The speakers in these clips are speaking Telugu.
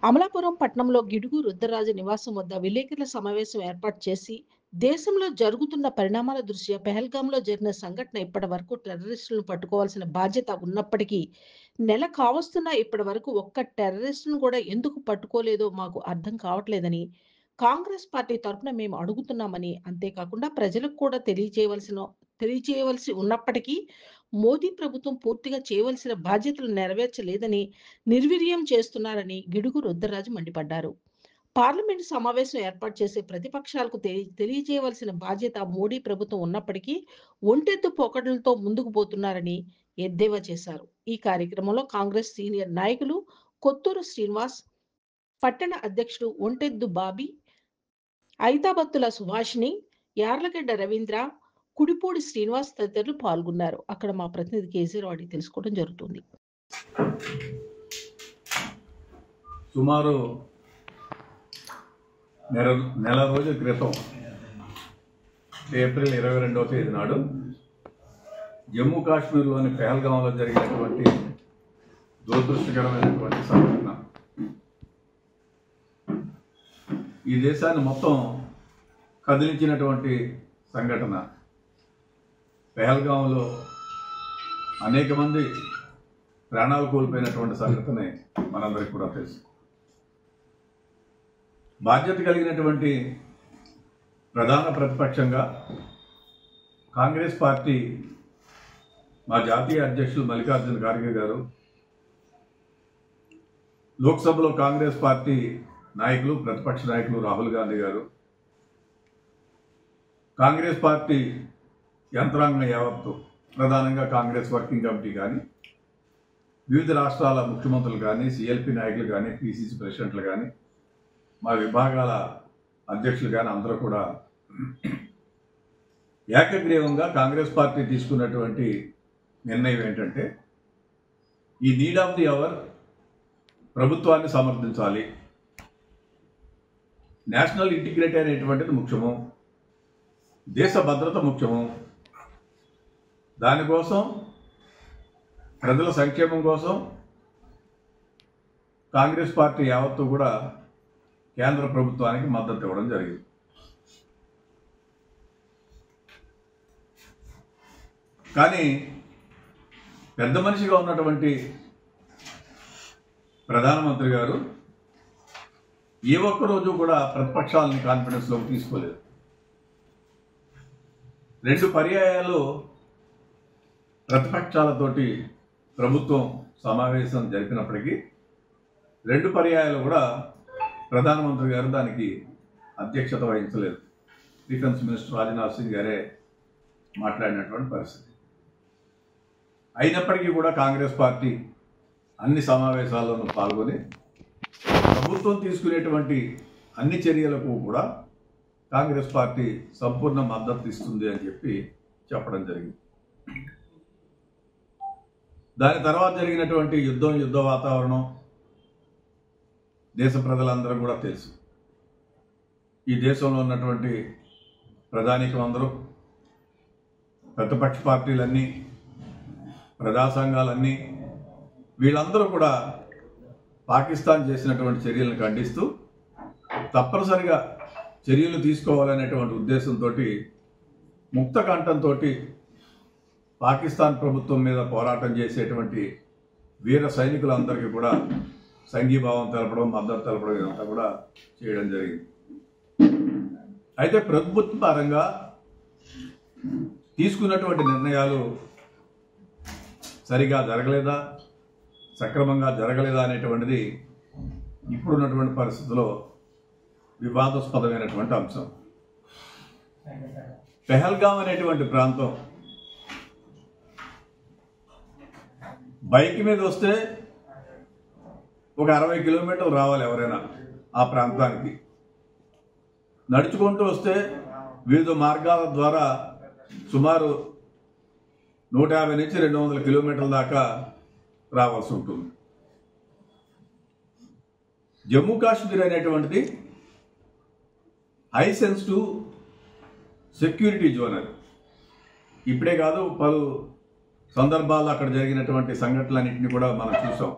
అమలాపురం పట్టణంలో గిడుగు రుద్రరాజు నివాసం వద్ద విలేకరుల సమావేశం ఏర్పాటు చేసి, దేశంలో జరుగుతున్న పరిణామాల దృష్ట్యా పెహల్గాంలో జరిగిన సంఘటన ఇప్పటి వరకు టెర్రరిస్టులను పట్టుకోవాల్సిన బాధ్యత ఉన్నప్పటికీ, నెల కావస్తున్నా ఇప్పటి వరకు ఒక్క టెర్రరిస్టును కూడా ఎందుకు పట్టుకోలేదో మాకు అర్థం కావట్లేదని, కాంగ్రెస్ పార్టీ తరఫున మేము అడుగుతున్నామని, అంతేకాకుండా ప్రజలకు కూడా తెలియజేయవలసి ఉన్నప్పటికీ, మోదీ ప్రభుత్వం పూర్తిగా చేయవలసిన బాధ్యతలు నెరవేర్చలేదని నిర్వీర్యం చేస్తున్నారని గిడుగు రుద్రరాజు మండిపడ్డారు. పార్లమెంటు సమావేశం ఏర్పాటు చేసే ప్రతిపక్షాలకు తెలియజేయవలసిన బాధ్యత మోడీ ప్రభుత్వం ఉన్నప్పటికీ ఒంటెత్తు పోకడలతో ముందుకు పోతున్నారని ఎద్దేవా చేశారు. ఈ కార్యక్రమంలో కాంగ్రెస్ సీనియర్ నాయకులు కొత్తూరు శ్రీనివాస్, పట్టణ అధ్యక్షుడు ఒంటెద్దు బాబీ, ఐతాబత్తుల సుభాషిణి, యార్లగడ్డ రవీంద్ర, కుడిపూడి శ్రీనివాస్ తదితరులు పాల్గొన్నారు. అక్కడ మా ప్రతినిధి కేసీఆర్ అడిగి తెలుసుకోవడం జరుగుతుంది. సుమారు నెల రోజుల క్రితం ఏప్రిల్ 22వ తేదీ నాడు జమ్మూ కాశ్మీర్లోని పెహల్గాంలో జరిగినటువంటి దురదృష్టకరమైనటువంటి సంఘటన ఈ దేశాన్ని మొత్తం కదిలించినటువంటి సంఘటన. పెహల్గాంలో అనేక మంది ప్రాణాలు కోల్పోయినటువంటి సంఘటనే మనందరికీ కూడా తెలుసు. బాధ్యత కలిగినటువంటి ప్రధాన ప్రతిపక్షంగా కాంగ్రెస్ పార్టీ మా జాతీయ అధ్యక్షులు మల్లికార్జున ఖార్గే గారు, లోక్సభలో కాంగ్రెస్ పార్టీ నాయకులు ప్రతిపక్ష నాయకులు రాహుల్ గాంధీ గారు, కాంగ్రెస్ పార్టీ యంత్రాంగం యావత్తు, ప్రధానంగా కాంగ్రెస్ వర్కింగ్ కమిటీ కానీ, వివిధ రాష్ట్రాల ముఖ్యమంత్రులు కానీ, సిఎల్పి నాయకులు కానీ, పిసిసి ప్రెసిడెంట్లు కానీ, మా విభాగాల అధ్యక్షులు కానీ అందరూ కూడా ఏకగ్రీవంగా కాంగ్రెస్ పార్టీ తీసుకున్నటువంటి నిర్ణయం ఏంటంటే, ఈ నీడ్ ఆఫ్ ది అవర్ ప్రభుత్వాన్ని సమర్థించాలి, నేషనల్ ఇంటిగ్రిటీ అనేటువంటిది ముఖ్యము, దేశ భద్రత ముఖ్యము, దానికోసం ప్రజల సంక్షేమం కోసం కాంగ్రెస్ పార్టీ యావత్తు కూడా కేంద్ర ప్రభుత్వానికి మద్దతు ఇవ్వడం జరిగింది. కానీ పెద్ద మనిషిగా ఉన్నటువంటి ప్రధానమంత్రి గారు ఏ ఒక్కరోజు కూడా ప్రతిపక్షాలని కాన్ఫిడెన్స్లోకి తీసుకోలేదు. 2 పర్యాయాలు ప్రతిపక్షాలతోటి ప్రభుత్వం సమావేశం జరిపినప్పటికీ 2 పర్యాయాలు కూడా ప్రధానమంత్రి గారు దానికి అధ్యక్షత వహించలేదు. డిఫెన్స్ మినిస్టర్ రాజ్నాథ్ సింగ్ గారే మాట్లాడినటువంటి పరిస్థితి. అయినప్పటికీ కూడా కాంగ్రెస్ పార్టీ అన్ని సమావేశాల్లోనూ పాల్గొని ప్రభుత్వం తీసుకునేటువంటి అన్ని చర్యలకు కూడా కాంగ్రెస్ పార్టీ సంపూర్ణ మద్దతు ఇస్తుంది అని చెప్పడం జరిగింది. దాని తర్వాత జరిగినటువంటి యుద్ధ వాతావరణం దేశ ప్రజలందరూ కూడా తెలుసు. ఈ దేశంలో ఉన్నటువంటి ప్రజానీకం అందరూ, ప్రతిపక్ష పార్టీలన్నీ, ప్రజా సంఘాలన్నీ, వీళ్ళందరూ కూడా పాకిస్తాన్ చేసినటువంటి చర్యలను ఖండిస్తూ తప్పనిసరిగా చర్యలు తీసుకోవాలనేటువంటి ఉద్దేశంతో ముక్త కంఠంతో పాకిస్తాన్ ప్రభుత్వం మీద పోరాటం చేసేటువంటి వీర సైనికులందరికీ కూడా సంఘీభావం తెలపడం, మద్దతు తెలపడం ఇదంతా కూడా చేయడం జరిగింది. అయితే ప్రభుత్వ పరంగా తీసుకున్నటువంటి నిర్ణయాలు సరిగా జరగలేదా, సక్రమంగా జరగలేదా అనేటువంటిది ఇప్పుడున్నటువంటి పరిస్థితుల్లో వివాదాస్పదమైనటువంటి అంశం. పెహల్గాం అనేటువంటి ప్రాంతం బైక్ మీద వస్తే ఒక 60 కిలోమీటర్లు రావాలి ఎవరైనా ఆ ప్రాంతానికి. నడుచుకుంటూ వస్తే వివిధ మార్గాల ద్వారా సుమారు 150 నుంచి 200 కిలోమీటర్ల దాకా రావాల్సి ఉంటుంది. జమ్మూ కాశ్మీర్ అనేటువంటిది హై సెన్సిటివ్ సెక్యూరిటీ జోన్. అది ఇప్పుడే కాదు, పలు సందర్భాల్లో అక్కడ జరిగినటువంటి సంఘటనలన్నింటినీ కూడా మనం చూసాం.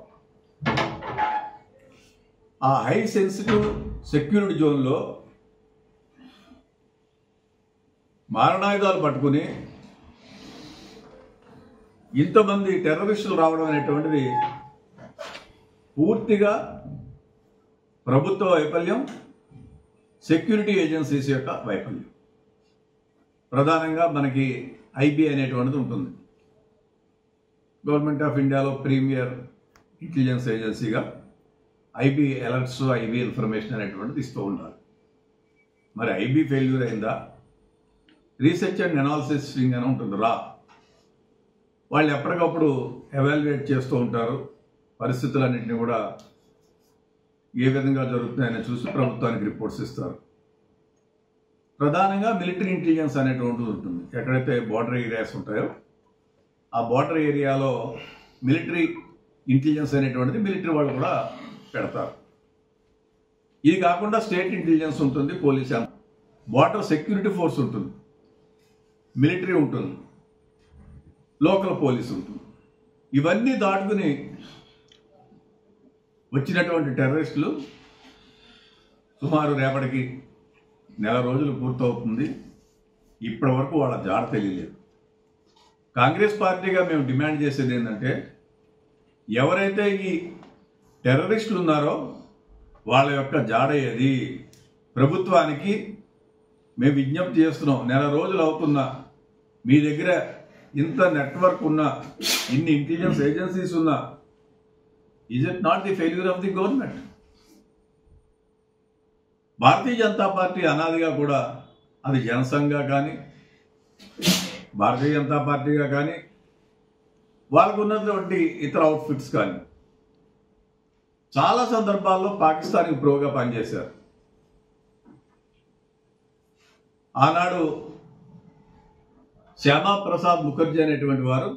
ఆ హై సెన్సిటివ్ సెక్యూరిటీ జోన్లో మారణాయుధాలు పట్టుకుని ఇంతమంది టెర్రరిస్టులు రావడం అనేటువంటిది పూర్తిగా ప్రభుత్వ వైఫల్యం, సెక్యూరిటీ ఏజెన్సీస్ యొక్క వైఫల్యం. ప్రధానంగా మనకి ఐబీ అనేటువంటిది ఉంటుంది. గవర్నమెంట్ ఆఫ్ ఇండియాలో ప్రీమియర్ ఇంటెలిజెన్స్ ఏజెన్సీగా ఐబీ అలర్ట్స్, ఐబీ ఇన్ఫర్మేషన్ అనేటువంటిది ఇస్తూ ఉంటారు. మరి ఐబీ ఫెయిల్యూర్ అయిందా? రీసెర్చ్ అండ్ అనాలిసిస్ వింగ్ అని ఉంటుంది, వాళ్ళు ఎప్పటికప్పుడు ఎవాల్యుయేట్ చేస్తూ ఉంటారు. పరిస్థితులన్నింటినీ కూడా ఏ విధంగా జరుగుతున్నాయని చూసి ప్రభుత్వానికి రిపోర్ట్స్ ఇస్తారు. ప్రధానంగా మిలిటరీ ఇంటెలిజెన్స్ అనేటువంటిది ఉంటుంది. ఎక్కడైతే బార్డర్ ఏరియాస్ ఉంటాయో ఆ బార్డర్ ఏరియాలో మిలిటరీ ఇంటెలిజెన్స్ అనేటువంటిది మిలిటరీ వాళ్ళు కూడా పెడతారు. ఇది కాకుండా స్టేట్ ఇంటెలిజెన్స్ ఉంటుంది, పోలీస్, బార్డర్ సెక్యూరిటీ ఫోర్స్ ఉంటుంది, మిలిటరీ ఉంటుంది, లోకల్ పోలీస్ ఉంటుంది. ఇవన్నీ దాటుకుని వచ్చినటువంటి టెర్రరిస్టులు సుమారు రేపటికి నెల రోజులు పూర్తవుతుంది. ఇప్పటి వరకు వాళ్ళ జాడ తెలియలేదు. కాంగ్రెస్ పార్టీగా మేము డిమాండ్ చేసేది ఏంటంటే, ఎవరైతే ఈ టెర్రరిస్టులు ఉన్నారో వాళ్ళ యొక్క జాడ ఏది ప్రభుత్వానికి మేము విజ్ఞప్తి చేస్తున్నాం. నెల రోజులు అవుతున్నా మీ దగ్గర ఇంత నెట్వర్క్ ఉన్నా, ఇన్ని ఇంటెలిజెన్స్ ఏజెన్సీస్ ఉన్నా, is it not the failure of the government? Bharatiya Janata party అనాదిగా కూడా అది జనసంఘగా కానీ భారతీయ జనతా పార్టీగా కానీ వాళ్ళకు ఉన్నటువంటి ఇతర అవుట్ఫిట్స్ కానీ చాలా సందర్భాల్లో పాకిస్తాన్కి ప్రోగా పనిచేశారు. ఆనాడు శ్యామా ప్రసాద్ ముఖర్జీ అనేటువంటి వారు